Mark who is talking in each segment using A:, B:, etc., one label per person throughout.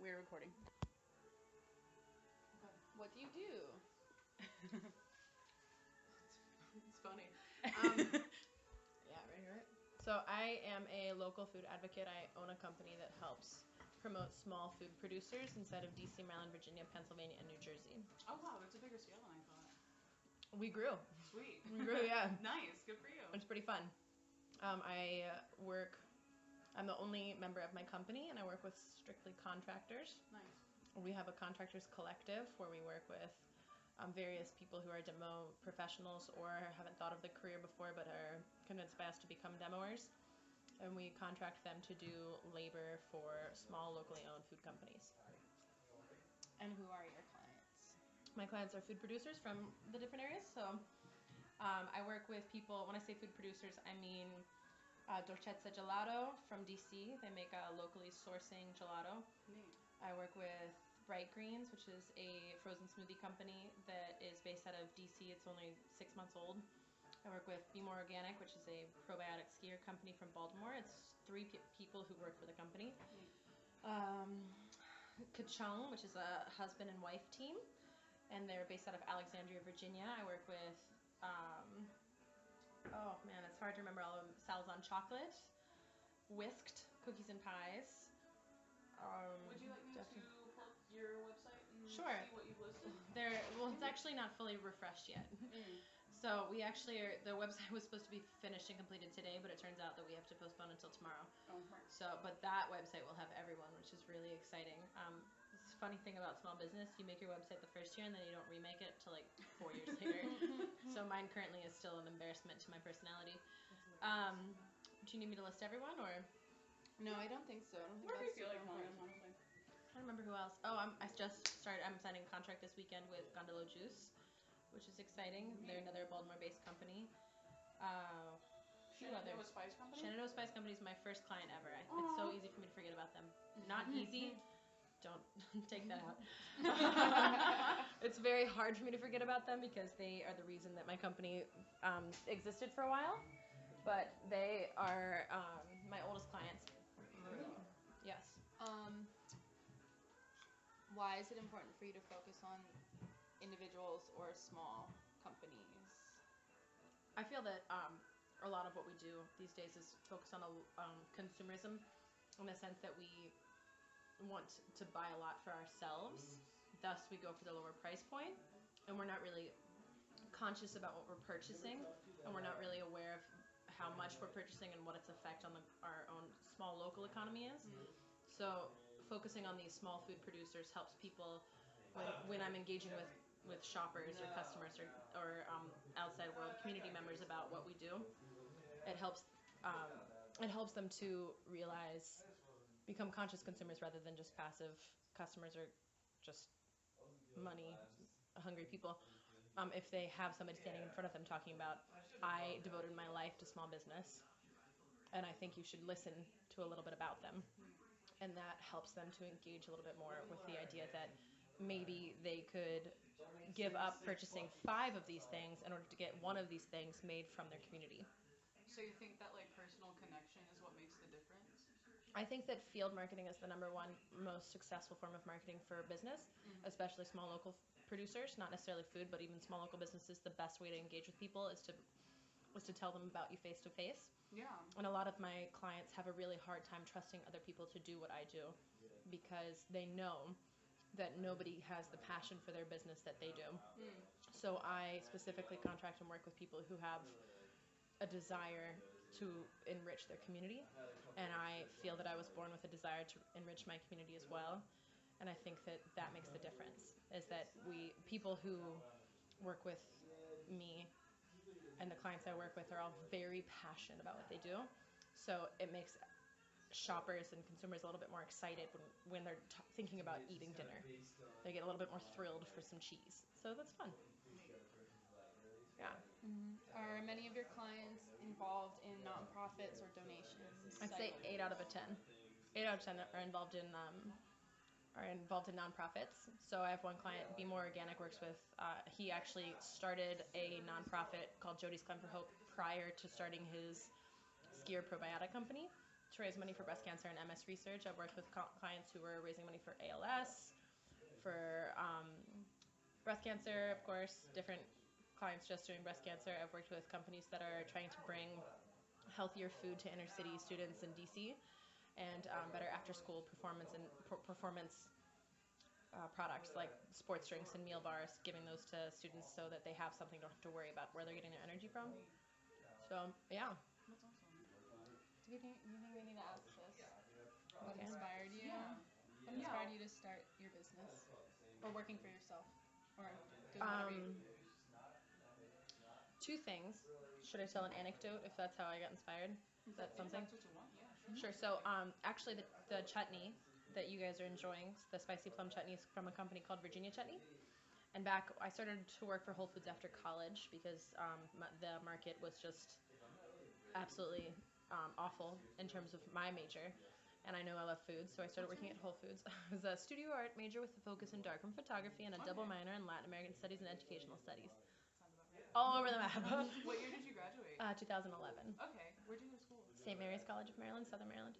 A: We're recording.
B: Okay.
A: What do you do?
B: It's funny.
A: Yeah, right here. So I am a local food advocate. I own a company that helps promote small food producers inside of DC, Maryland, Virginia, Pennsylvania, and New Jersey.
B: Oh wow, that's a bigger scale than I thought.
A: We grew.
B: Sweet.
A: We grew, yeah.
B: Nice. Good for you.
A: It's pretty fun. I'm the only member of my company, and I work with strictly contractors.
B: Nice.
A: We have a contractors collective where we work with various people who are demo professionals or haven't thought of the career before but are convinced by us to become demoers. And we contract them to do labor for small, locally owned food companies.
C: And who are your clients?
A: My clients are food producers from the different areas. So I work with people, when I say food producers, I mean Dolcezza Gelato from DC. They make a locally sourcing gelato.
B: Neat.
A: I work with Bright Greens, which is a frozen smoothie company that is based out of DC. It's only 6 months old. I work with Be More Organic, which is a probiotic skier company from Baltimore. It's 3 people who work for the company. Ka-Chung, which is a husband and wife team, and they're based out of Alexandria, Virginia. I work with, oh man, it's hard to remember all of them. Salzon Chocolate, Whisked Cookies and Pies.
B: Would you like me to pull up your website and
A: Sure.
B: see what you've listed?
A: It's actually not fully refreshed yet. So we actually the website was supposed to be finished and completed today, but it turns out that we have to postpone until tomorrow.
B: Oh, right.
A: So, but that website will have everyone, which is really exciting. It's a funny thing about small business, you make your website the first year and then you don't remake it till like 4 years later. So mine currently is still an embarrassment to my personality. Do you need me to list everyone or?
C: No, I don't think so. I don't think
B: Whatever you
C: that's
B: feel like
C: super
B: calling them,
C: important.
B: honestly.
A: I don't remember who else. Oh, I just started. I'm signing a contract this weekend with Gondolo Juice, which is exciting. They're another Baltimore-based company.
B: Shenandoah Spice Company?
A: Shenandoah Spice Company is my first client ever. It's so easy for me to forget about them. Not easy. Don't take that out. It's very hard for me to forget about them because they are the reason that my company existed for a while. But they are my oldest clients. Yes.
C: Why is it important for you to focus on individuals or small companies?
A: I feel that a lot of what we do these days is focus on consumerism, in the sense that we want to buy a lot for ourselves. Thus, we go for the lower price point, and we're not really conscious about what we're purchasing, and we're not really aware of how much we're purchasing and what its effect on our own small local economy is. So focusing on these small food producers helps people when I'm engaging with shoppers or customers or outside world community members about what we do. It helps them to become conscious consumers rather than just passive customers or just money hungry people. If they have somebody standing in front of them talking about, I devoted my life to small business, and I think you should listen to a little bit about them. And that helps them to engage a little bit more with the idea that maybe they could give up purchasing 5 of these things in order to get 1 of these things made from their community.
B: So you think that like personal connection is what makes the difference?
A: I think that field marketing is the #1 most successful form of marketing for business, especially small local producers, not necessarily food, but even small local businesses. The best way to engage with people is to tell them about you face to face.
B: Yeah.
A: And a lot of my clients have a really hard time trusting other people to do what I do because they know that nobody has the passion for their business that they do. So I specifically contract and work with people who have a desire to enrich their community, and I feel that I was born with a desire to enrich my community as well. And I think that makes the difference, is that people who work with me and the clients I work with are all very passionate about what they do. So it makes shoppers and consumers a little bit more excited when they're thinking about eating dinner. They get a little bit more thrilled for some cheese. So that's fun. Yeah.
C: Are many of your clients involved in nonprofits or donations?
A: I'd say 8 out of 10. 8 out of 10 are involved in nonprofits. So I have one client, Be More Organic, works with. He actually started a nonprofit called Jody's Climb for Hope prior to starting his skier probiotic company to raise money for breast cancer and MS research. I've worked with clients who were raising money for ALS, for breast cancer, of course, different clients just doing breast cancer. I've worked with companies that are trying to bring healthier food to inner city students in DC, and better after-school performance and performance products like sports drinks and meal bars, giving those to students so that they have something, don't have to worry about where they're getting their energy from. So yeah.
C: That's awesome. Do you think we need to ask this? What
A: Okay.
C: inspired you?
B: Yeah.
C: What inspired you to start your business or working for yourself or doing whatever you...
A: Two things. Should I tell an anecdote if that's how I got inspired? Is that something?
B: If that's what you want, yeah, sure.
A: Sure. So actually the chutney that you guys are enjoying, the spicy plum chutney, is from a company called Virginia Chutney. And back, I started to work for Whole Foods after college because the market was just absolutely awful in terms of my major. And I know I love food, so I started working at Whole Foods. I was a studio art major with a focus in darkroom photography and a double minor in Latin American studies and educational studies. All over the map.
B: What year did you graduate?
A: 2011.
B: Okay. Where'd you go to school?
A: St. Mary's College of Maryland, Southern Maryland.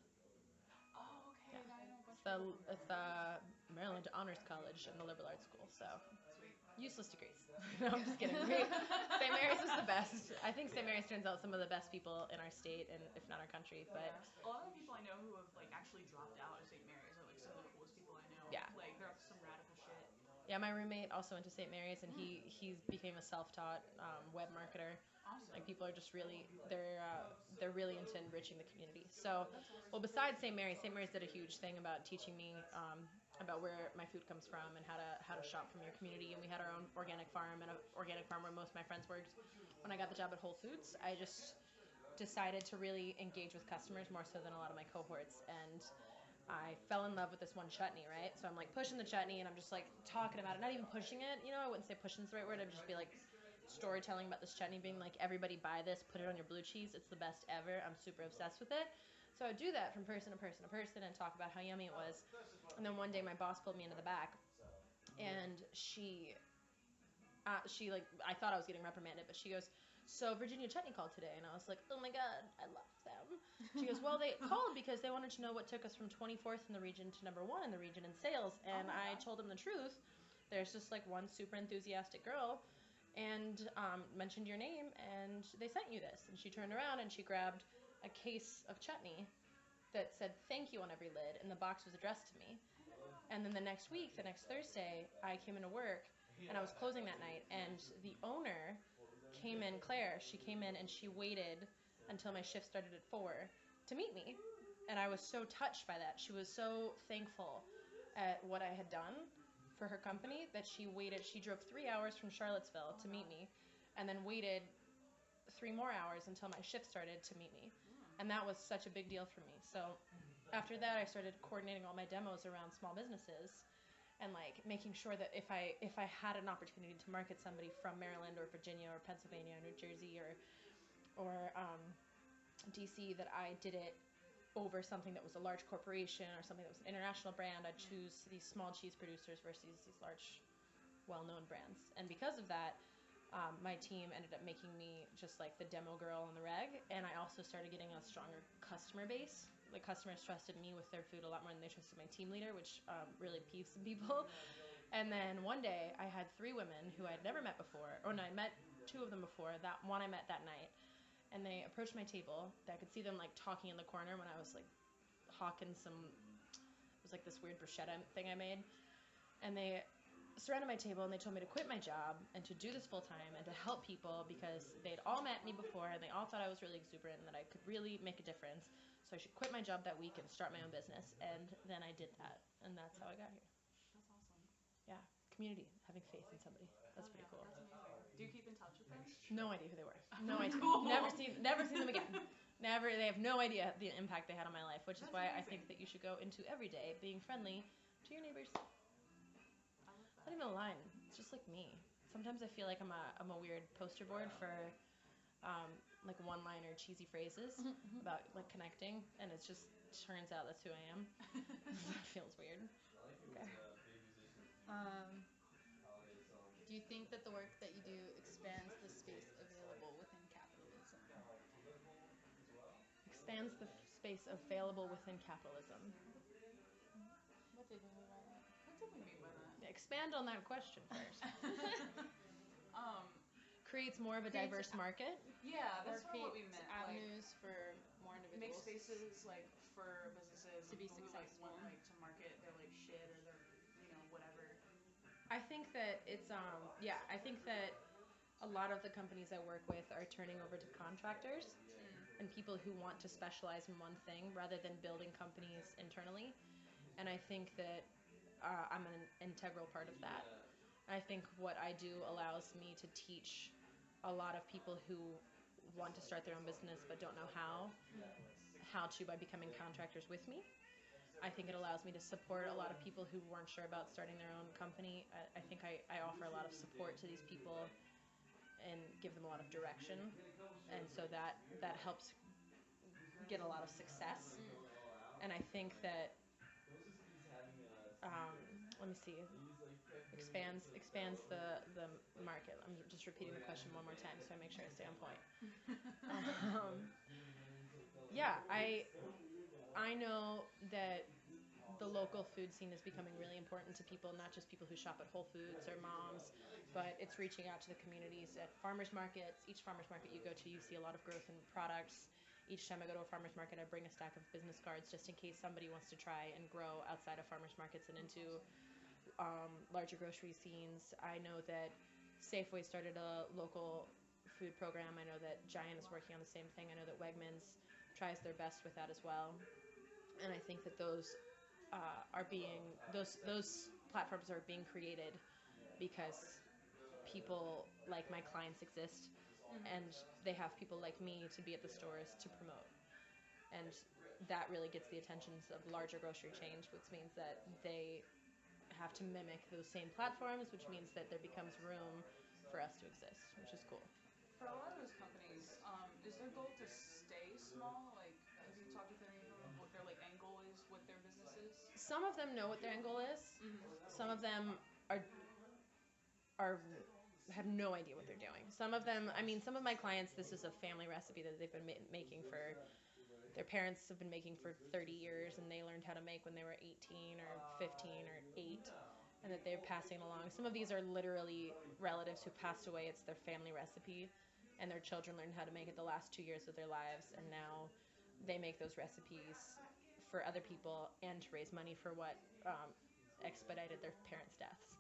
B: Oh, okay.
A: Yeah.
B: I know a bunch of people from
A: It's the Maryland Honors College and the liberal arts school, so
B: Sweet.
A: useless degrees. No, I'm just kidding. St. Mary's is the best. I think St. Mary's turns out some of the best people in our state and if not our country. But
B: a lot of the people I know who have like actually dropped out of St. Mary's are like some of the coolest people I know.
A: Yeah.
B: Like they're up to some radical shit.
A: yeah, my roommate also went to St. Mary's and he became a self-taught web marketer.
B: Awesome.
A: Like people are just really they're really into enriching the community. So, well, besides St. Mary's did a huge thing about teaching me about where my food comes from and how to shop from your community. And we had our own organic farm and an organic farm where most of my friends worked. When I got the job at Whole Foods, I just decided to really engage with customers more so than a lot of my cohorts. And I fell in love with this one chutney, right? So I'm like pushing the chutney and I'm just like talking about it, not even pushing it. You know, I wouldn't say pushing is the right word. I'd just be like storytelling about this chutney, being like, everybody buy this, put it on your blue cheese. It's the best ever. I'm super obsessed with it. So I would do that from person to person to person and talk about how yummy it was. And then one day my boss pulled me into the back and she like, I thought I was getting reprimanded, but she goes, so Virginia Chutney called today. And I was like, oh my God, I love them. She goes, well, they called because they wanted to know what took us from 24th in the region to #1 in the region in sales. And I told them the truth. There's just like one super enthusiastic girl and mentioned your name and they sent you this. And she turned around and she grabbed a case of chutney that said thank you on every lid and the box was addressed to me. And then the next week, the next Thursday, I came into work and I was closing that night and the owner came in, Claire, she came in and she waited until my shift started at 4 to meet me. And I was so touched by that. She was so thankful at what I had done for her company that she waited. She drove 3 hours from Charlottesville to meet me and then waited 3 more hours until my shift started to meet me. And that was such a big deal for me. So after that, I started coordinating all my demos around small businesses and like making sure that if I had an opportunity to market somebody from Maryland or Virginia or Pennsylvania or New Jersey or DC, that I did it over something that was a large corporation or something that was an international brand. I'd choose these small cheese producers versus these large, well-known brands. And because of that, my team ended up making me just like the demo girl on the reg, and I also started getting a stronger customer base. The customers trusted me with their food a lot more than they trusted my team leader, which really peeved some people. And then one day, I had 3 women who I'd never met before, or no, I met 2 of them before. That one I met that night, and they approached my table. I could see them like talking in the corner when I was like hawking some. It was like this weird bruschetta thing I made, and they surrounded my table and they told me to quit my job and to do this full time and to help people because they'd all met me before and they all thought I was really exuberant and that I could really make a difference. So I should quit my job that week and start my own business. And then I did that, and that's how I got here.
B: That's awesome.
A: Yeah, community, having faith in somebody. That's pretty cool.
B: That's amazing. Do you keep in touch with them?
A: No idea who they were. No idea.
B: Cool.
A: Never seen them again. Never. They have no idea the impact they had on my life, which is
B: That's
A: why
B: amazing.
A: I think that you should go into every day being friendly to your neighbors.
B: I love that.
A: Not even a line. It's just like me. Sometimes I feel like I'm a weird poster board for like one-liner cheesy phrases about like connecting, and it just turns out that's who I am. That feels weird. Okay.
C: Do you think that the work that you do expands the space available within capitalism?
A: Expands the space available within capitalism.
C: What did we mean by that?
B: What did we mean by that?
A: Expand on that question first.
B: um,
A: Creates more of a diverse market.
B: Yeah,
C: Or
B: that's sort of what we
C: creates
B: meant.
C: avenues for more
B: Make
C: individuals.
B: spaces like for businesses
C: To be
B: people who like
C: successful.
B: want like to market their like shit or their whatever.
A: I think that it's I think that a lot of the companies I work with are turning over to contractors and people who want to specialize in one thing rather than building companies internally. And I think that I'm an integral part of that. I think what I do allows me to teach a lot of people who want to start their own business but don't know how to by becoming contractors with me. I think it allows me to support a lot of people who weren't sure about starting their own company. I think I offer a lot of support to these people and give them a lot of direction. And so that helps get a lot of success. And I think that, let me see, expands the market. I'm just repeating the question one more time so I make sure I stay on point. I know that the local food scene is becoming really important to people, not just people who shop at Whole Foods or moms, but it's reaching out to the communities at farmers markets. Each farmers market you go to, you see a lot of growth in products. Each time I go to a farmers market, I bring a stack of business cards just in case somebody wants to try and grow outside of farmers markets and into larger grocery scenes. I know that Safeway started a local food program. I know that Giant is working on the same thing. I know that Wegmans tries their best with that as well. And I think that those platforms are being created because people like my clients exist, and they have people like me to be at the stores to promote. And that really gets the attentions of larger grocery chains, which means that they have to mimic those same platforms, which means that there becomes room for us to exist, which is cool.
B: For a lot of those companies, is their goal to stay small? Like, have you talked with any of them what their like end goal is with their businesses?
A: Some of them know what their end goal is. Some of them are have no idea what they're doing. Some of them, some of my clients, this is a family recipe that they've been making for, their parents have been making for 30 years, and they learned how to make when they were 18 or 15 or 8, and that they're passing along. Some of these are literally relatives who passed away. It's their family recipe, and their children learned how to make it the last 2 years of their lives, and now they make those recipes for other people and to raise money for what expedited their parents' deaths.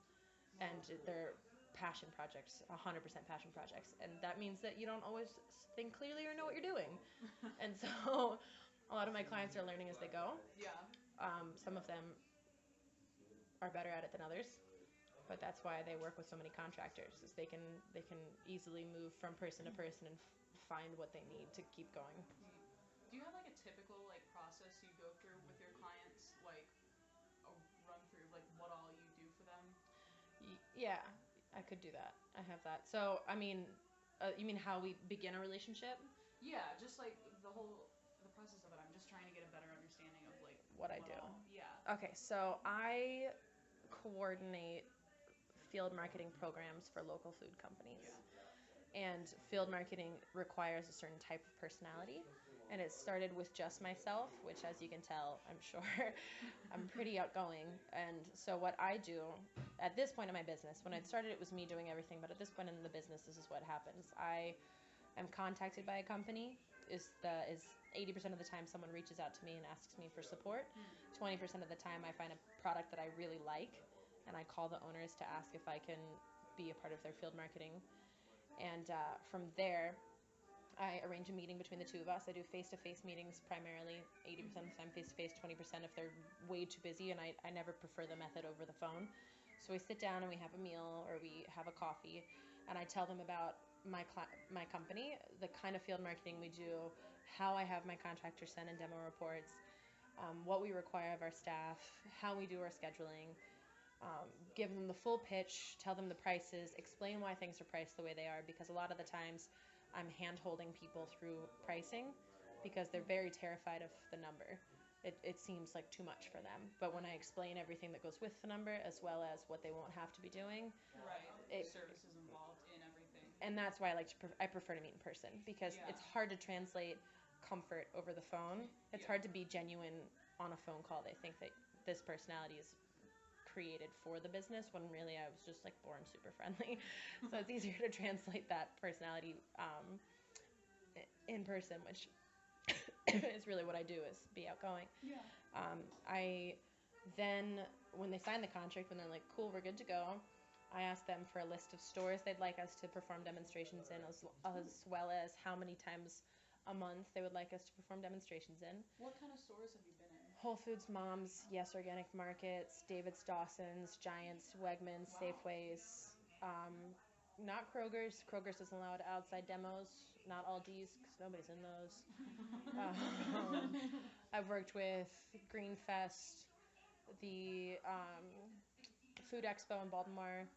A: And they're passion projects, 100% passion projects. And that means that you don't always think clearly or know what you're doing. And so a lot of my clients are learning as they go.
B: Yeah.
A: Some of them are better at it than others, but that's why they work with so many contractors, is they can easily move from person to person and find what they need to keep going.
B: Do you have like a typical like process you go through with your clients, like a run through like what all you do for them?
A: Yeah, I could do that. I have that. So, you mean how we begin a relationship?
B: Yeah, just like the process of it. I'm just trying to get a better understanding of like
A: what I do.
B: Yeah.
A: Okay, so I coordinate field marketing programs for local food companies.
B: Yeah.
A: And field marketing requires a certain type of personality. And it started with just myself, which, as you can tell, I'm sure, I'm pretty outgoing. And so what I do at this point in my business, when I started, it was me doing everything. But at this point in the business, this is what happens. I am contacted by a company. Is 80% of the time someone reaches out to me and asks me for support. 20% of the time I find a product that I really like, and I call the owners to ask if I can be a part of their field marketing. And from there, I arrange a meeting between the two of us. I do face-to-face meetings primarily, 80% of the time face-to-face, 20% if they're way too busy, and I never prefer the method over the phone. So we sit down and we have a meal or we have a coffee, and I tell them about my company, the kind of field marketing we do, how I have my contractors send in demo reports, what we require of our staff, how we do our scheduling, give them the full pitch, tell them the prices, explain why things are priced the way they are, because a lot of the times I'm hand-holding people through pricing because they're very terrified of the number. It seems like too much for them. But when I explain everything that goes with the number as well as what they won't have to be doing.
B: Right. Services involved in everything.
A: And that's why I prefer to meet in person, because it's hard to translate comfort over the phone. It's hard to be genuine on a phone call. They think that this personality is created for the business when really I was just like born super friendly. So it's easier to translate that personality in person, which is really what I do, is be outgoing.
B: Yeah.
A: I then, when they sign the contract, when they're like, cool, we're good to go, I asked them for a list of stores they'd like us to perform demonstrations in, as well as how many times a month they would like us to perform demonstrations in.
B: What kind of stores have you been in?
A: Whole Foods, Moms, Yes Organic Markets, David's, Dawson's, Giants, Wegmans,
B: Wow.
A: Safeways, not Kroger's. Kroger's doesn't allow outside demos. Not Aldi's, because nobody's in those. I've worked with Greenfest, the Food Expo in Baltimore.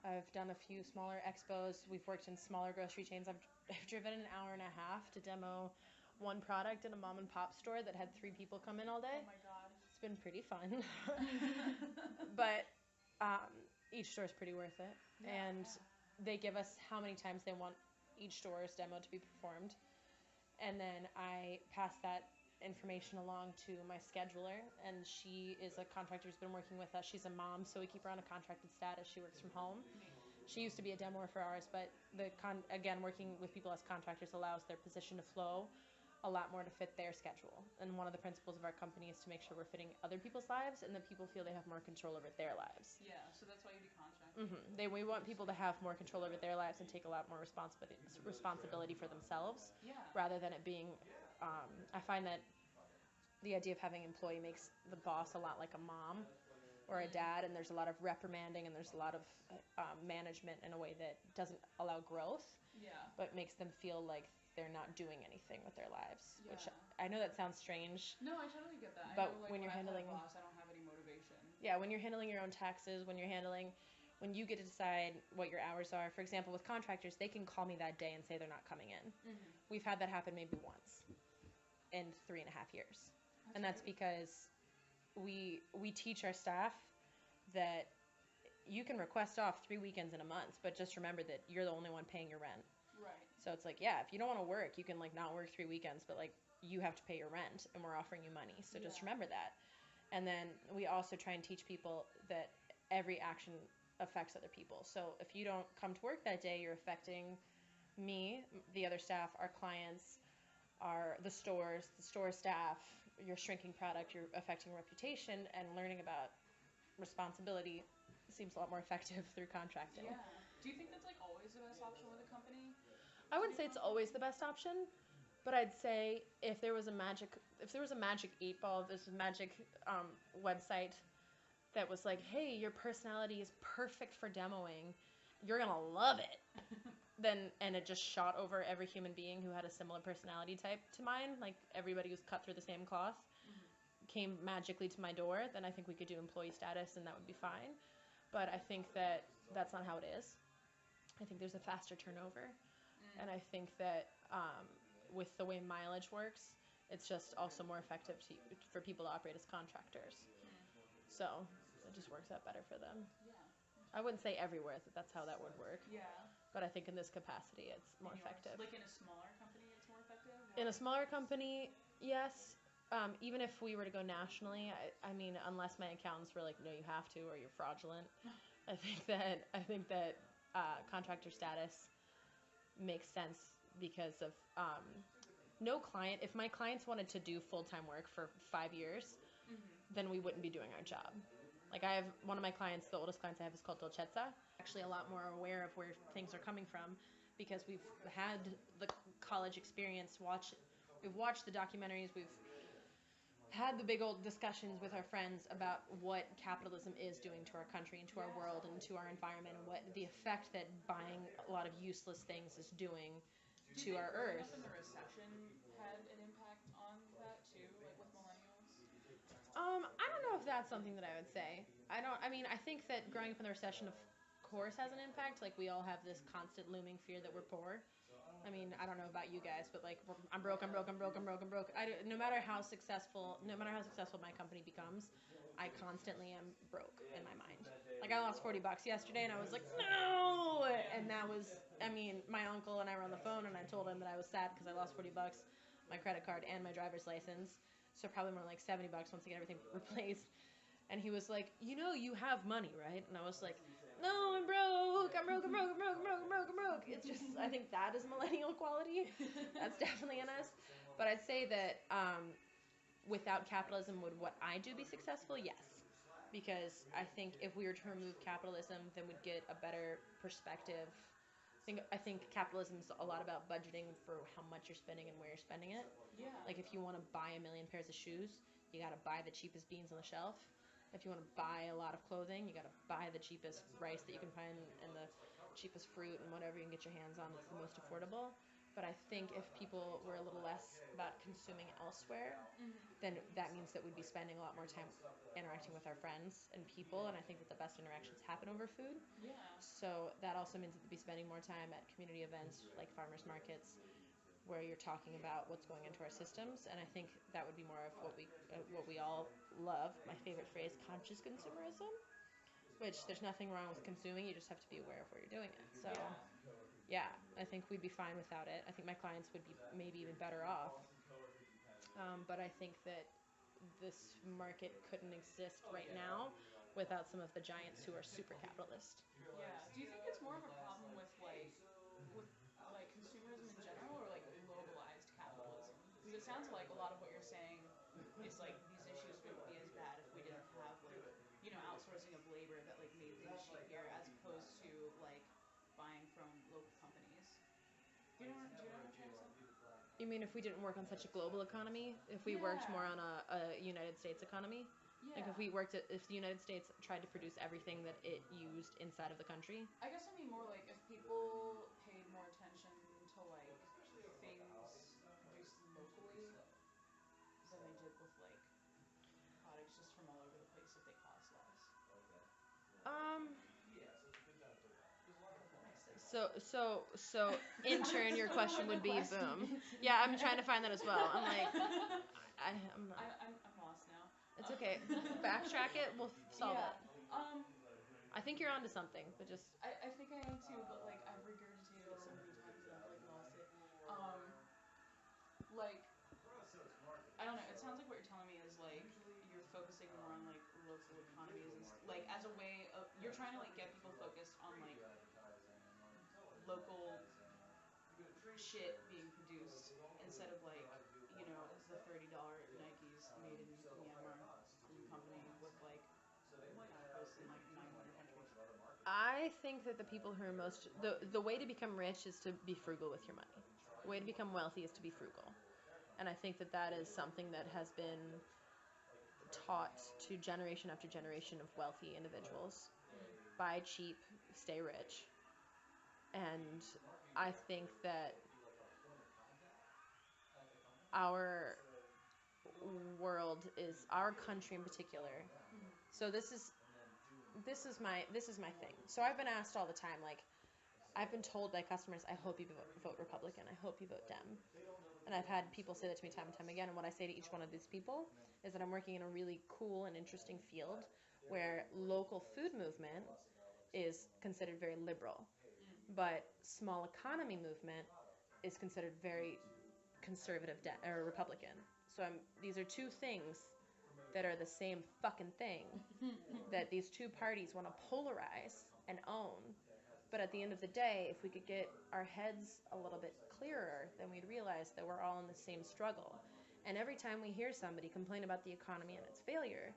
A: I've done a few smaller expos. We've worked in smaller grocery chains. I've driven an hour and a half to demo one product in a mom and pop store that had 3 people come in all day.
B: Oh my god.
A: It's been pretty fun. But each store is pretty worth it.
B: Yeah,
A: And they give us how many times they want each store's demo to be performed. And then I pass that information along to my scheduler, and she is a contractor who's been working with us. She's a mom, so we keep her on a contracted status. She works from home. She used to be a demoer for ours, but again, working with people as contractors allows their position to flow a lot more to fit their schedule. And one of the principles of our company is to make sure we're fitting other people's lives and that people feel they have more control over their lives.
B: Yeah, so that's why you do contracting.
A: We want people to have more control over their lives and take a lot more responsibility for themselves.
B: Yeah.
A: Rather than it being, I find that the idea of having an employee makes the boss a lot like a mom or a dad, and there's a lot of reprimanding and there's a lot of management in a way that doesn't allow growth, but makes them feel like they're not doing anything with their lives. Which I know that sounds strange.
B: No, I totally get that.
A: But
B: I know, like,
A: when you're handling,
B: boss, I don't have any motivation.
A: Yeah, when you're handling your own taxes, when you get to decide what your hours are. For example, with contractors, they can call me that day and say they're not coming in. We've had that happen maybe once in 3.5 years. And that's because we teach our staff that you can request off 3 weekends in a month, but just remember that you're the only one paying your rent.
B: Right.
A: So it's like, yeah, if you don't want to work, you can like not work 3 weekends, but like you have to pay your rent, and we're offering you money. So just remember that. And then we also try and teach people that every action affects other people. So if you don't come to work that day, you're affecting me, the other staff, our clients, the store staff. You're shrinking product, you're affecting reputation, and learning about responsibility seems a lot more effective through contracting.
B: Yeah. Do you think that's like always the best option with a company?
A: I wouldn't say it's always the best option, but I'd say if there was a magic 8 ball, this magic website that was like, hey, your personality is perfect for demoing, you're gonna love it. And it just shot over every human being who had a similar personality type to mine, like everybody was cut through the same cloth, came magically to my door, then I think we could do employee status and that would be fine. But I think that that's not how it is. I think there's a faster turnover. And I think that with the way mileage works, it's just also more effective for people to operate as contractors. So it just works out better for them.
B: Yeah.
A: I wouldn't say everywhere that that's how that would work.
B: Yeah.
A: But I think in this capacity, it's more effective.
B: Like in a smaller company, it's more effective?
A: In a smaller company, yes. Even if we were to go nationally, I mean, unless my accountants were like, no, you have to, or you're fraudulent. I think that contractor status makes sense because of no client. If my clients wanted to do full-time work for 5 years, then we wouldn't be doing our job. Like I have one of my clients, the oldest clients I have is called Dolcezza. Actually a lot more aware of where things are coming from because we've had the college experience, we've watched the documentaries, we've had the big old discussions with our friends about what capitalism is doing to our country and to our world and to our environment, and what the effect that buying a lot of useless things is doing to our earth.
B: Do you think growing up in the recession had an impact on that too, like with millennials?
A: I don't know if that's something that I would say. I think that growing up in the recession, of course, has an impact. Like, we all have this constant looming fear that we're poor. I mean, I don't know about you guys, but like, I'm broke. No matter how successful my company becomes, I constantly am broke in my mind. Like, I lost $40 yesterday, and I was like, no! And that was, I mean, my uncle and I were on the phone, and I told him that I was sad because I lost $40. my credit card and my driver's license. So probably more like $70 once I get everything replaced. And he was like, you know, you have money, right? And I was like, no, I'm broke. I'm broke. I'm broke. I'm broke. I'm broke. I'm broke. I'm broke. It's just, I think that is millennial quality. That's definitely in us. But I'd say that without capitalism, would what I do be successful? Yes. Because I think if we were to remove capitalism, then we'd get a better perspective. I think capitalism is a lot about budgeting for how much you're spending and where you're spending it.
B: Yeah.
A: Like if you want to buy a million pairs of shoes, you got to buy the cheapest beans on the shelf. If you want to buy a lot of clothing, you got to buy the cheapest rice that you can find and the cheapest fruit and whatever you can get your hands on that's the most affordable. But I think if people were a little less about consuming elsewhere, then that means that we'd be spending a lot more time interacting with our friends and people, and I think that the best interactions happen over food.
B: Yeah.
A: So that also means that we'd be spending more time at community events like farmers markets, where you're talking about what's going into our systems, and I think that would be more of what we all love. My favorite phrase, conscious consumerism, which there's nothing wrong with consuming, you just have to be aware of where you're doing it. So yeah, I think we'd be fine without it. I think my clients would be maybe even better off. But I think that this market couldn't exist right now without some of the giants who are super capitalist.
B: Yeah. Do you think it's more of a problem with consumerism in general, or like localized capitalism? Because it sounds like a lot of what you're saying is like these issues wouldn't be as bad if we didn't have like outsourcing of labor that like made things cheap here, as opposed to like buying from local companies. Do you know what I'm trying to say?
A: You mean if we didn't work on such a global economy? If we worked more on a United States economy?
B: Yeah.
A: Like if the United States tried to produce everything that it used inside of the country?
B: I guess I mean more like if people paid more attention to like things produced locally than they did with like products just from all over the place if they cost less.
A: Um.
B: I hope that makes sense.
A: So in turn, your question would be boom. Yeah, I'm trying to find that as well. I'm like, I'm not.
B: I'm lost now.
A: It's okay. Backtrack it. We'll solve
B: Yeah.
A: it. I think you're onto something, but just.
B: I think I am too, but like I've regurgitated it so many times that I've like lost it. Like I don't know. It sounds like what you're telling me is like you're focusing more on like local economies and like as a way of you're trying to like get people focused on like local shit being produced instead of like the $30 Nikes made in Myanmar from a company with like outposts in like 900 countries.
A: I think that the people who are the way to become rich is to be frugal with your money. The way to become wealthy is to be frugal. And I think that that is something that has been taught to generation after generation of wealthy individuals. Buy cheap, stay rich. And I think that our world is our country in particular. So this is my thing. So I've been asked all the time, like I've been told by customers, I hope you vote Republican. I hope you vote Dem. And I've had people say that to me time and time again. And what I say to each one of these people is that I'm working in a really cool and interesting field where local food movement is considered very liberal, but small economy movement is considered very conservative or Republican. So these are two things that are the same fucking thing that these two parties want to polarize and own. But at the end of the day, if we could get our heads a little bit clearer, then we'd realize that we're all in the same struggle. And every time we hear somebody complain about the economy and its failure,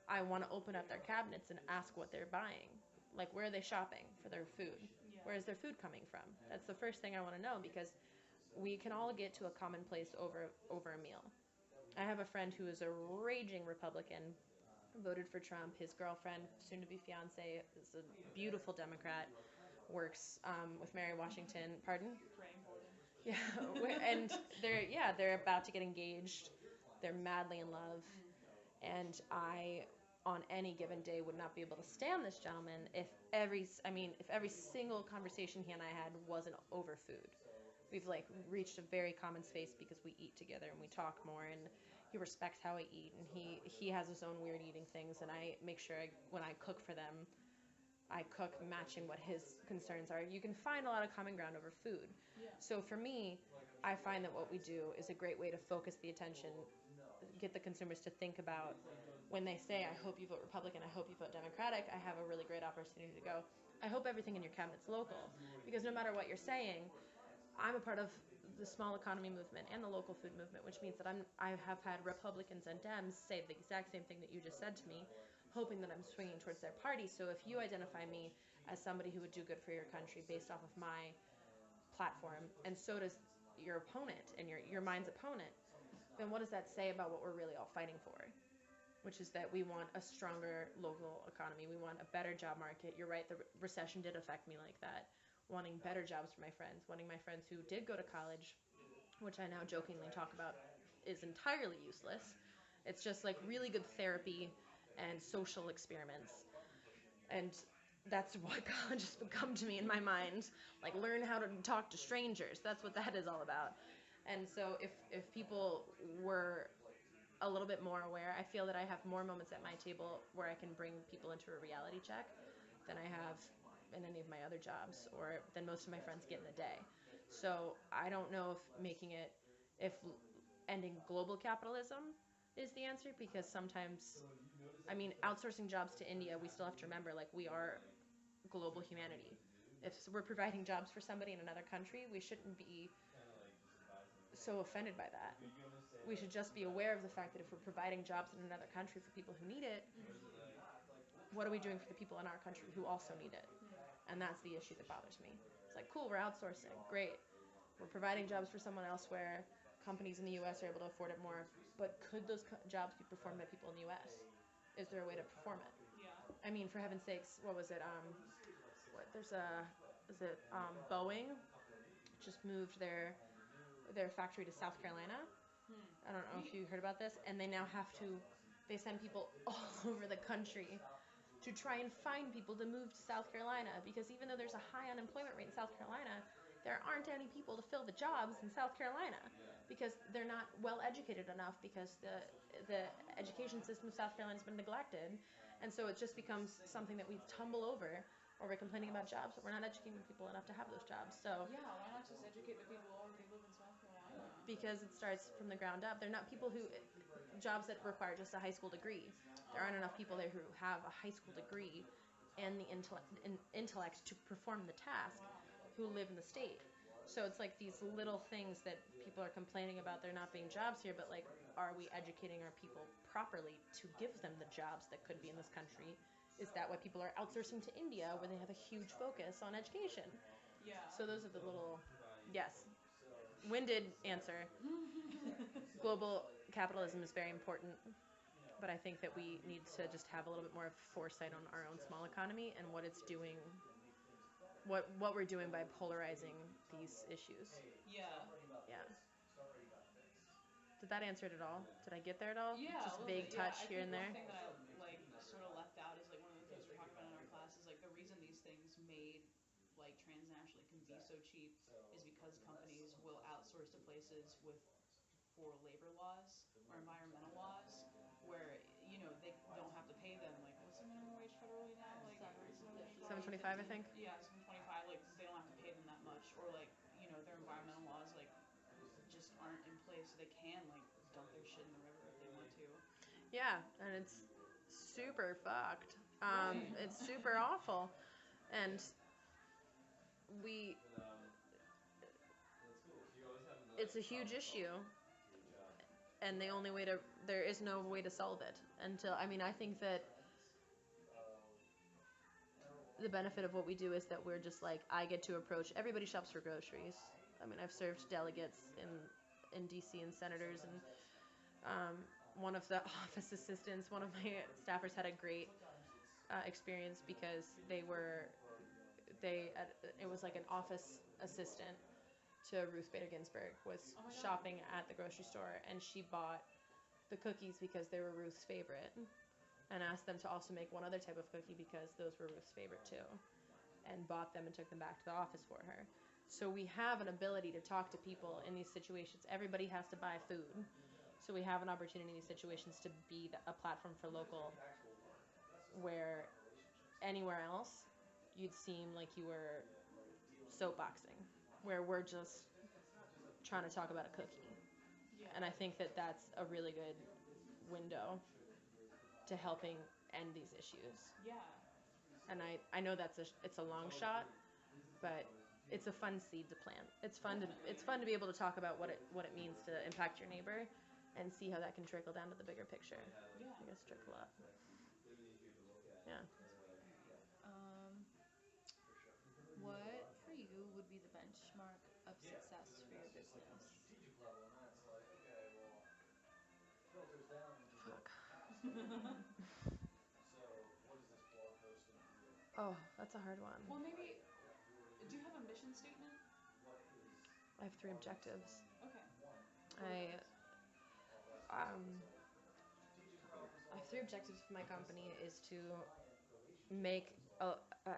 A: I want to open up their cabinets and ask what they're buying. Like, where are they shopping for their food?
B: Yeah.
A: Where is their food coming from? That's the first thing I want to know, because we can all get to a common place over a meal. I have a friend who is a raging Republican, voted for Trump. His girlfriend, soon-to-be fiance, is a beautiful Democrat, works with Mary Washington. Pardon?
B: Praying for them.
A: Yeah, and they're about to get engaged. They're madly in love, and I, on any given day, would not be able to stand this gentleman if every single conversation he and I had wasn't over food. We've like reached a very common space because we eat together and we talk more, and he respects how I eat, and he has his own weird eating things, and I make sure when I cook for them, I cook matching what his concerns are. You can find a lot of common ground over food.
B: Yeah.
A: So for me, I find that what we do is a great way to focus the attention, get the consumers to think about when they say, I hope you vote Republican, I hope you vote Democratic, I have a really great opportunity to go, I hope everything in your cabinet's local. Because no matter what you're saying, I'm a part of the small economy movement and the local food movement, which means that I have had Republicans and Dems say the exact same thing that you just said to me, hoping that I'm swinging towards their party. So if you identify me as somebody who would do good for your country based off of my platform, and so does your opponent and your mind's opponent, then what does that say about what we're really all fighting for? Which is that we want a stronger local economy. We want a better job market. You're right, the recession did affect me like that. Wanting better jobs for my friends, wanting my friends who did go to college, which I now jokingly talk about is entirely useless. It's just like really good therapy and social experiments. And that's what college has become to me in my mind. Like, learn how to talk to strangers. That's what that is all about. And so if people were a little bit more aware, I feel that I have more moments at my table where I can bring people into a reality check than I have in any of my other jobs, or than most of my friends get in a day. So I don't know if ending global capitalism is the answer, because sometimes, I mean, outsourcing jobs to India, we still have to remember, like, we are global humanity. If we're providing jobs for somebody in another country, we shouldn't be so offended by that. We should just be aware of the fact that if we're providing jobs in another country for people who need it, what are we doing for the people in our country who also need it? And that's the issue that bothers me. It's like, cool, we're outsourcing. Great. We're providing jobs for someone elsewhere. Companies in the U.S. are able to afford it more. But could those jobs be performed by people in the U.S.? Is there a way to perform it?
B: Yeah.
A: I mean, for heaven's sakes, what was it? Boeing just moved their factory to South Carolina. I don't know if you heard about this. And they now they send people all over the country to try and find people to move to South Carolina, because even though there's a high unemployment rate in South Carolina, there aren't any people to fill the jobs in South Carolina because they're not well educated enough, because the education system of South Carolina has been neglected. And so it just becomes something that we tumble over, or we're complaining about jobs, but we're not educating people enough to have those jobs. So
B: yeah, why not just educate the people who already live in South Carolina?
A: Because it starts from the ground up. They're not people who jobs that require just a high school degree. There aren't enough people there who have a high school degree and the intellect to perform the task who live in the state. So it's like these little things that people are complaining about there not being jobs here, but like, are we educating our people properly to give them the jobs that could be in this country? Is that why people are outsourcing to India, where they have a huge focus on education?
B: Yeah.
A: So those are the little, yes, winded answer. Global capitalism is very important, but I think that we need to just have a little bit more foresight on our own small economy and what it's doing, what we're doing by polarizing these issues.
B: Yeah.
A: Yeah. Did that answer it at all? Did I get there at all?
B: Yeah,
A: Just
B: a little
A: vague
B: bit.
A: touch
B: Yeah, I
A: here
B: think
A: and there.
B: one thing that I like sort of left out is like one of the things we're talking about in our class is like the reason these things made like transnationally can be so cheap is because companies will outsource to places with poor labor laws or environmental laws where they don't have to pay them, like, what's the minimum wage federally now, like
A: $7.25, I think.
B: yeah, 7.25, like they don't have to pay them that much, or like their environmental laws like just aren't in place, so they can like dump their shit in the river if they want to.
A: Yeah, and it's super fucked.
B: Right.
A: It's super awful, and it's a huge issue, and there is no way to solve it until, I think that the benefit of what we do is that we're just like, I get to approach, everybody shops for groceries. I've served delegates in DC and senators, and one of the office assistants, one of my staffers had a great experience because it was like an office assistant to Ruth Bader Ginsburg was shopping at the grocery store, and she bought the cookies because they were Ruth's favorite, and asked them to also make one other type of cookie because those were Ruth's favorite too, and bought them and took them back to the office for her. So we have an ability to talk to people in these situations. Everybody has to buy food, so we have an opportunity in these situations to be a platform for local, where anywhere else you'd seem like you were soapboxing, where we're just trying to talk about a cookie.
B: Yeah.
A: And I think that that's a really good window to helping end these issues.
B: Yeah.
A: And I know it's a long shot, but it's a fun seed to plant. It's fun to be able to talk about what it means to impact your neighbor, and see how that can trickle down to the bigger picture.
B: Yeah.
A: I guess trickle up. Yeah.
C: What for you would be the benchmark of success for your business?
A: Fuck. Oh, that's a hard one.
B: Well, maybe. Do you have a mission statement?
A: I have 3 objectives.
B: Okay.
A: I um I have 3 objectives for my company is to make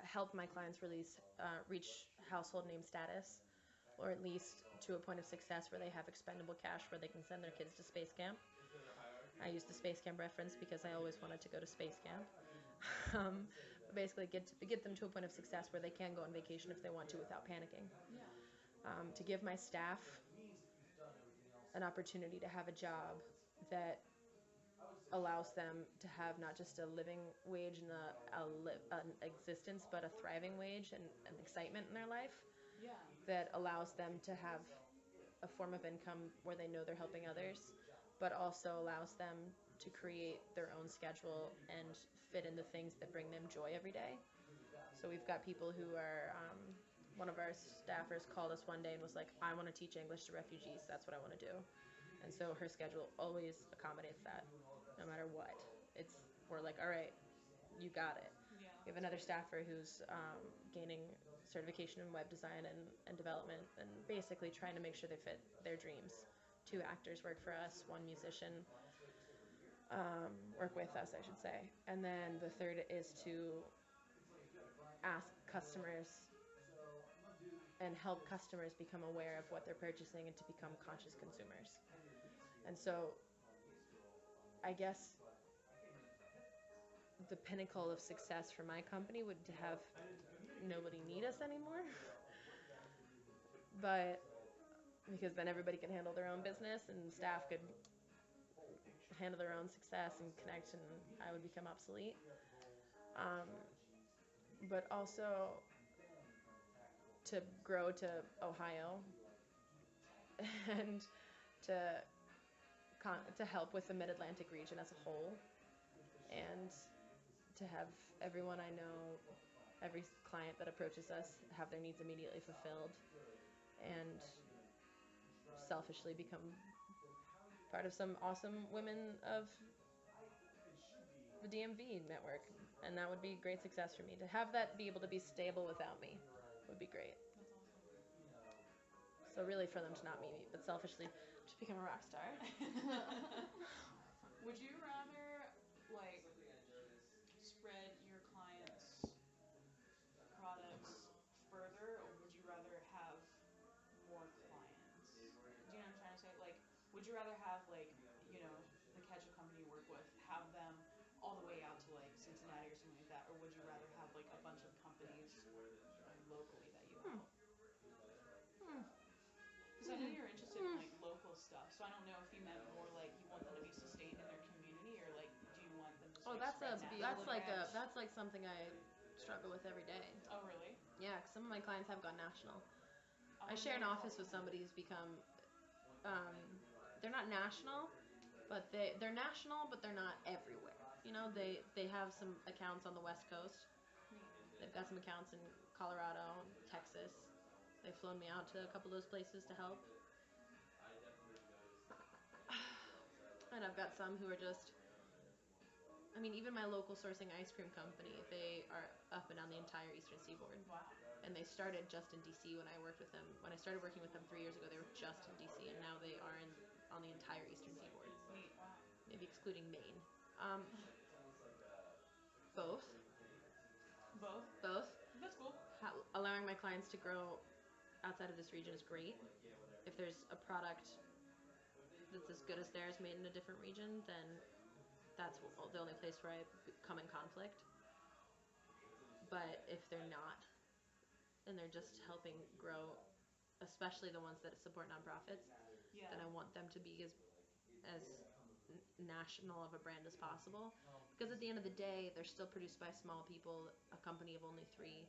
A: help my clients reach household name status, or at least to a point of success where they have expendable cash where they can send their kids to space camp. I use the space camp reference because I always wanted to go to space camp. Basically, get them to a point of success where they can go on vacation if they want to without panicking.
B: Yeah.
A: To give my staff an opportunity to have a job that allows them to have not just a living wage and an existence, but a thriving wage and an excitement in their life.
B: Yeah.
A: That allows them to have a form of income where they know they're helping others, but also allows them to create their own schedule and fit in the things that bring them joy every day. So we've got people who are, one of our staffers called us one day and was like, I want to teach English to refugees. That's what I want to do. And so her schedule always accommodates that, no matter what. We're like, all right, you got it.
B: Yeah.
A: We have another staffer who's gaining certification in web design and development, and basically trying to make sure they fit their dreams. 2 actors work for us, 1 musician work with us, I should say. And then the third is to ask customers and help customers become aware of what they're purchasing and to become conscious consumers. And so I guess the pinnacle of success for my company would to have nobody need us anymore. But because then everybody can handle their own business and staff could handle their own success and connect, and I would become obsolete. But also to grow to Ohio and to help with the Mid-Atlantic region as a whole, and to have everyone I know, every client that approaches us, have their needs immediately fulfilled, and selfishly become part of some awesome women of the DMV network. And that would be great success for me. To have that be able to be stable without me would be great.
B: That's awesome.
A: So really for them to not meet me, but selfishly just become a rock star.
B: Would you rather, like, spread your clients' products further, or would you rather have more clients? Do you know what I'm trying to say? Like, would you rather have, like, the ketchup company you work with, have them all the way out to, like, Cincinnati or something like that, or would you rather have, like, a bunch of companies locally that you help? Because I know you're interested in, like, local stuff, so I don't know if you meant more like you want them to be sustained in their community, or like do you want them to
A: That's like something I struggle with every day.
B: Oh, really?
A: Yeah, because some of my clients have gone national.
B: Oh,
A: I share an office with somebody who's become, they're not national, but they're national, but they're not everywhere. They have some accounts on the West Coast. They've got some accounts in Colorado, Texas. They've flown me out to a couple of those places to help. And I've got some who are just, even my local sourcing ice cream company, they are up and down the entire Eastern Seaboard.
B: Wow.
A: And they started just in DC when I worked with them. When I started working with them 3 years ago, they were just in DC, and now they are on the entire Eastern Seaboard.
B: Neat. Wow.
A: Maybe excluding Maine. Both.
B: Both? That's cool.
A: Allowing my clients to grow outside of this region is great. If there's a product that's as good as theirs made in a different region, then that's the only place where I come in conflict. But if they're not, and they're just helping grow, especially the ones that support nonprofits,
B: Yeah.
A: then I want them to be as national of a brand as possible. Because at the end of the day, they're still produced by small people, a company of only 3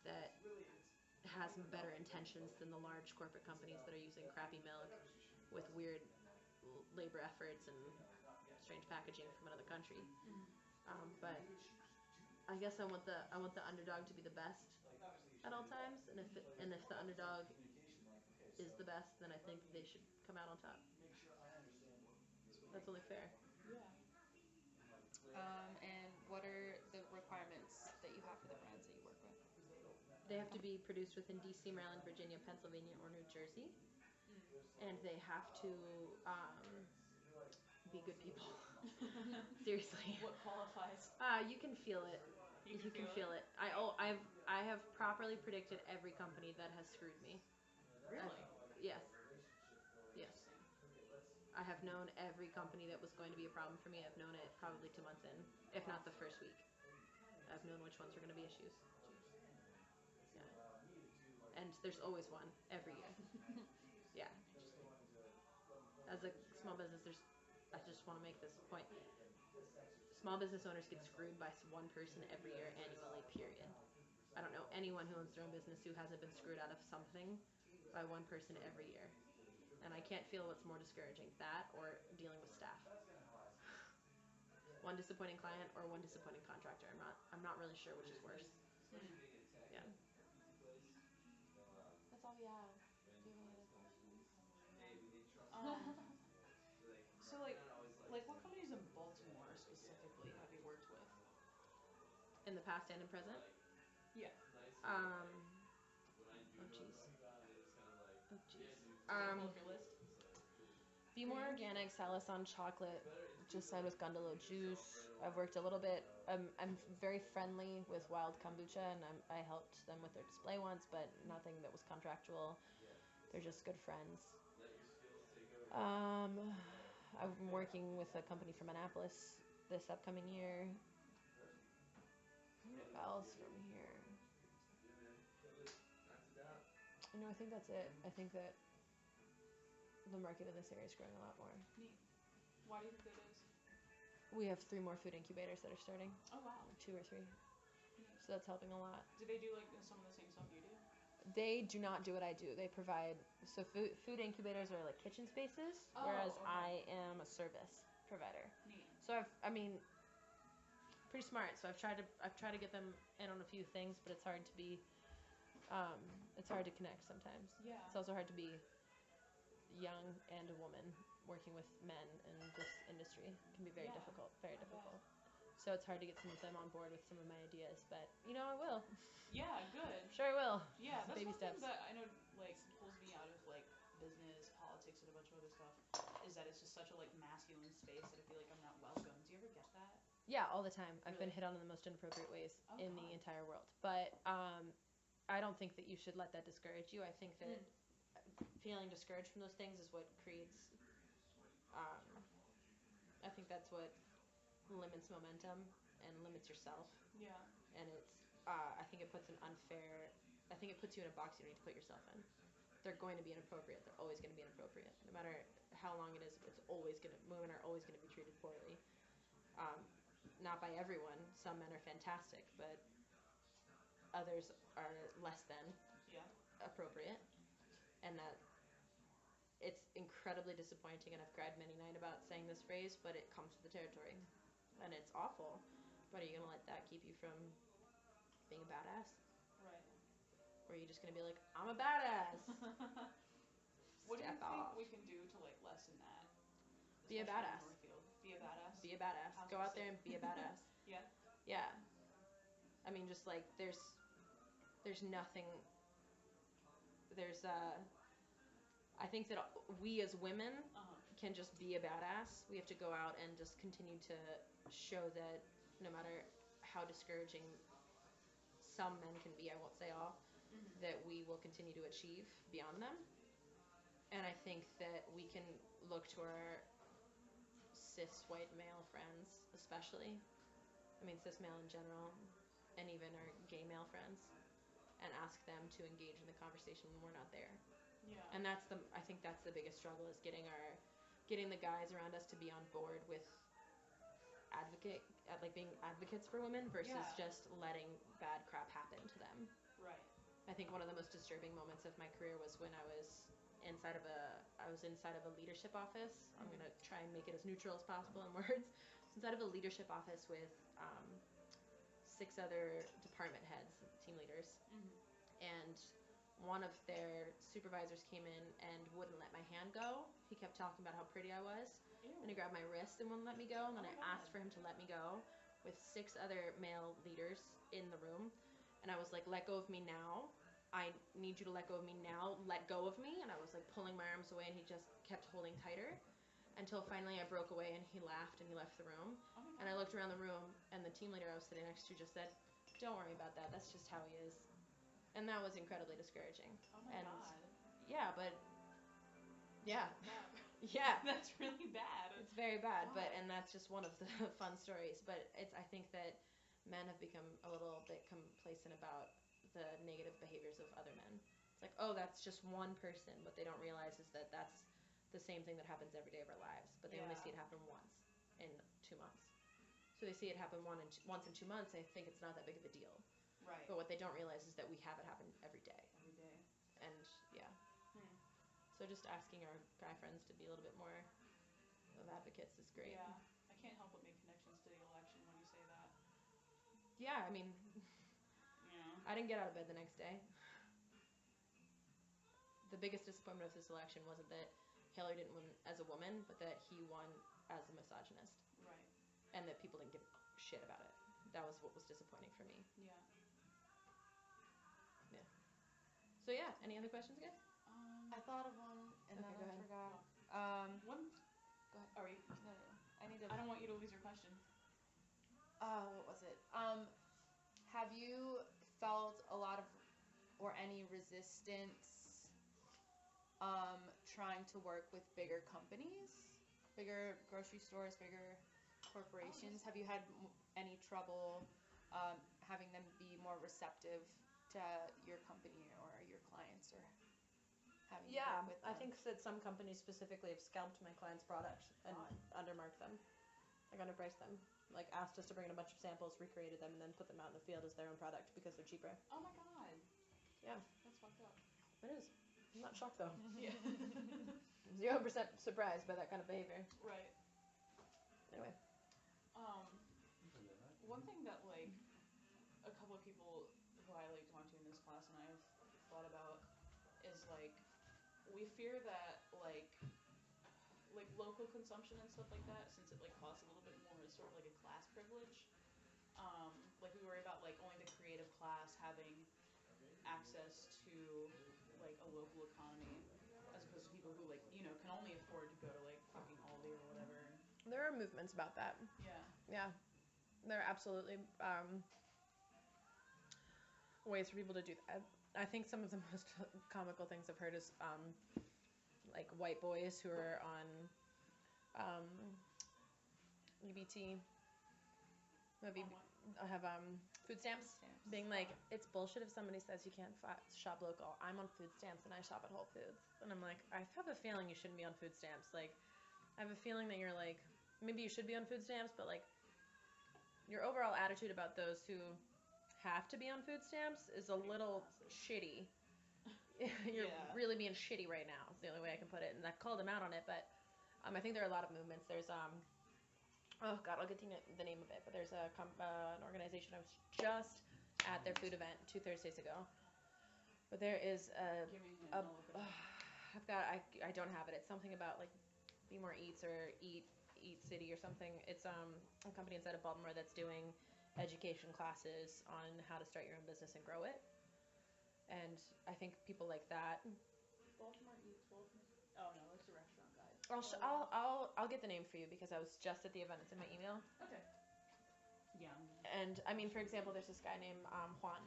A: that has better intentions than the large corporate companies that are using crappy milk with weird labor efforts and strange packaging from another country. But I guess I want the underdog to be the best at all times, and if the underdog is the best, then I think they should come out on top. That's only fair.
B: Yeah.
C: And what are the requirements that you have for the brands that you work with?
A: They have to be produced within DC, Maryland, Virginia, Pennsylvania, or New Jersey, and they have to be good people. Seriously.
B: What qualifies?
A: You can feel it.
B: You can feel it?
A: I have properly predicted every company that has screwed me.
B: Really?
A: Yes. Yes. I have known every company that was going to be a problem for me. I've known it probably 2 months in, if not the first week. I've known which ones are going to be issues. Yeah. And there's always one every year. Yeah. As a small business, I just want to make this point. Small business owners get screwed by one person every year annually, period. I don't know anyone who owns their own business who hasn't been screwed out of something by one person every year. And I can't feel what's more discouraging, that or dealing with staff. One disappointing client or one disappointing contractor. I'm not really sure which is worse. Yeah.
C: That's all we have. Do you have any other questions?
B: So like what companies in Baltimore specifically have you worked with?
A: In the past and in present?
B: Yeah.
A: Oh jeez.
B: Pull up your list.
A: Be More Organic, Salison Chocolate, just signed with Gundalo Juice. I've worked a little bit. I'm very friendly with Wild Kombucha, and I helped them with their display once, but nothing that was contractual. They're just good friends. I'm working with a company from Annapolis this upcoming year. Who else from here? No, I think that's it. I think that the market in this area is growing a lot more.
B: Neat. Why do you think that is?
A: We have 3 more food incubators that are starting.
B: Oh wow.
A: 2 or 3.
B: Neat.
A: So that's helping a lot.
B: Do they do like some of the same stuff you do?
A: They do not do what I do. They provide food incubators are like kitchen spaces, whereas
B: okay.
A: I am a service provider.
B: Neat.
A: So pretty smart. So I've tried to get them in on a few things, but it's hard to connect sometimes.
B: Yeah.
A: It's also hard to be young and a woman working with men in this industry. It can be very difficult, very difficult. So it's hard to get some of them on board with some of my ideas, but I will.
B: Yeah, good.
A: Sure I will.
B: Yeah, that's
A: baby
B: one
A: steps.
B: thing that I know like pulls me out of like business, politics, and a bunch of other stuff is that it's just such a like masculine space that I feel like I'm not welcome. Do you ever get that?
A: Yeah, all the time. I've
B: Really?
A: been hit on in the most inappropriate ways
B: Oh,
A: in
B: God.
A: the entire world. But I don't think that you should let that discourage you. I think that feeling discouraged from those things is what creates I think that's what limits momentum and limits yourself.
B: Yeah.
A: And it's I think it puts you in a box you don't need to put yourself in. They're going to be inappropriate. They're always going to be inappropriate. No matter how long it is, women are always going to be treated poorly. Not by everyone. Some men are fantastic, but others are less than appropriate. And that it's incredibly disappointing, and I've cried many nights about saying this phrase, but it comes with the territory. And it's awful. But are you going to let that keep you from being a badass?
B: Right.
A: Or are you just going to be like, I'm a badass?
B: What do you
A: Step
B: think
A: off.
B: we can do to like lessen that?
A: Be a badass.
B: Be a badass?
A: Be a badass.
B: How
A: Go out there and
B: specific?
A: be a badass.
B: Yeah?
A: Yeah. I mean, just like, there's nothing, I think that we as women can just be a badass. We have to go out and just continue to show that no matter how discouraging some men can be, I won't say all, that we will continue to achieve beyond them. And I think that we can look to our cis white male friends, especially. I mean, cis male in general. and even our gay male friends, and ask them to engage in the conversation when we're not there.
B: Yeah.
A: And I think that's the biggest struggle, is getting the guys around us to be on board with being advocates for women versus just letting bad crap happen to them.
B: Right.
A: I think one of the most disturbing moments of my career was when I was inside of a leadership office. I'm gonna try and make it as neutral as possible in words. Inside of a leadership office with 6 other department heads, team leaders, and one of their supervisors came in and wouldn't let my hand go. He kept talking about how pretty I was.
B: Ew.
A: And he grabbed my wrist and wouldn't let me go. And then I asked for him to let me go with 6 other male leaders in the room. And I was like, let go of me now. I need you to let go of me now. Let go of me. And I was like pulling my arms away, and he just kept holding tighter until finally I broke away and he laughed and he left the room. And I looked around the room, and the team leader I was sitting next to just said, don't worry about that. That's just how he is. And that was incredibly discouraging.
B: Oh my God.
A: Yeah, but yeah.
B: Yeah. That's really bad.
A: It's very bad,
B: God.
A: and that's just one of the fun stories. But I think that men have become a little bit complacent about the negative behaviors of other men. It's like, oh, that's just one person. What they don't realize is that that's the same thing that happens every day of our lives, but they only see it happen once in 2 months. So they see it happen once in 2 months, and they think it's not that big of a deal.
B: Right.
A: But what they don't realize is that we have it happen every day.
B: Every day.
A: And yeah. So just asking our guy friends to be a little bit more of advocates is great.
B: Yeah. I can't help but make connections to the election when you say that.
A: Yeah, I mean,
B: Yeah.
A: I didn't get out of bed the next day. The biggest disappointment of this election wasn't that Hillary didn't win as a woman, but that he won as a misogynist.
B: Right.
A: And that people didn't give a shit about it. That was what was disappointing for me.
B: Yeah.
A: Yeah. So yeah, any other questions, guys?
C: I thought of one and
A: Okay,
C: then
A: go
C: I
A: ahead.
C: forgot.
B: One.
C: Go ahead.
B: Are you?
C: No. I need to.
B: I don't want you to lose your question.
C: What was it? Have you felt a lot of or any resistance trying to work with bigger companies, bigger grocery stores, bigger corporations? Have you had any trouble having them be more receptive to your company or your clients, or having you work with them?
A: I think that some companies specifically have scalped my clients' products and undermarked them, like underpriced them, like asked us to bring in a bunch of samples, recreated them, and then put them out in the field as their own product because they're cheaper.
B: Oh my God.
A: Yeah.
B: That's fucked up.
A: It is. I'm not shocked though.
B: Yeah.
A: 0% surprised by that kind of behavior.
B: Right.
A: Anyway.
B: One thing that like a couple of people who I like talked to in this class and I've thought about is like we fear that like local consumption and stuff like that, since it like costs a little bit more, is sort of like a class privilege. Like we worry about like only the creative class having access to like a local economy, as opposed to people who like, you know, can only afford to go to like fucking Aldi or whatever.
A: There are movements about that.
B: Yeah.
A: Yeah. There are absolutely ways for people to do that. I think some of the most comical things I've heard is like white boys who are on EBT, maybe have food stamps, being like, it's bullshit if somebody says you can't shop local. I'm on food stamps and I shop at Whole Foods. And I'm like, I have a feeling you shouldn't be on food stamps. Like, I have a feeling that you're like, maybe you should be on food stamps, but like, your overall attitude about those who have to be on food stamps is a little shitty. You're really being shitty right now, is the only way I can put it. And I called him out on it, but I think there are a lot of movements. There's oh god, I'll get to the name of it, but there's an organization. I was just at their food event 2 Thursdays ago, but there is I don't have it. It's something about like Be More Eats or Eat City or something. It's a company inside of Baltimore that's doing education classes on how to start your own business and grow it. And I think people like that.
B: Baltimore Eats. Oh no, that's the restaurant guy.
A: I'll get the name for you because I was just at the event. It's in my email.
B: Okay. Yeah.
A: And I mean, for example, there's this guy named Juan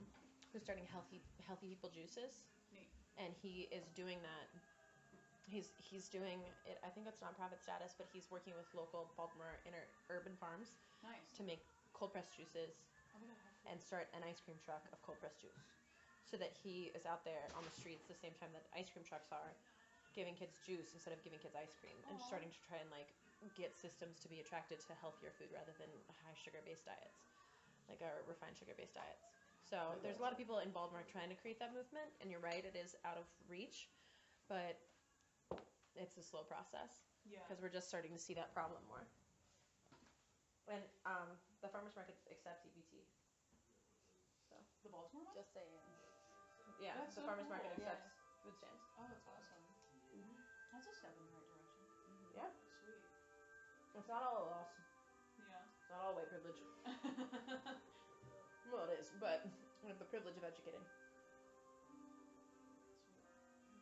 A: who's starting Healthy People Juices.
B: Neat.
A: And he is doing that. He's doing it. I think it's nonprofit status, but he's working with local Baltimore urban farms.
B: Nice.
A: To make cold pressed juices.
B: Oh my god, how
A: and start an ice cream truck of cold pressed juice, so that he is out there on the streets the same time that ice cream trucks are, giving kids juice instead of giving kids ice cream, and starting to try and like get systems to be attracted to healthier food rather than high sugar based diets, like our refined sugar based diets. So there's a lot of people involved in trying to create that movement, and you're right, it is out of reach, but it's a slow process because we're just starting to see that problem more. And the farmers market accepts EBT. So
B: The Baltimore one?
C: Just saying.
A: yeah,
B: That's
A: the
B: so
A: farmers
B: cool.
A: market
C: Yeah.
A: accepts food stamps.
B: Oh, that's awesome. That's a step in the right direction.
A: Yeah,
B: Sweet.
A: it's not all a loss.
B: Yeah.
A: It's not all white privilege. Well, it is, but we have the privilege of educating.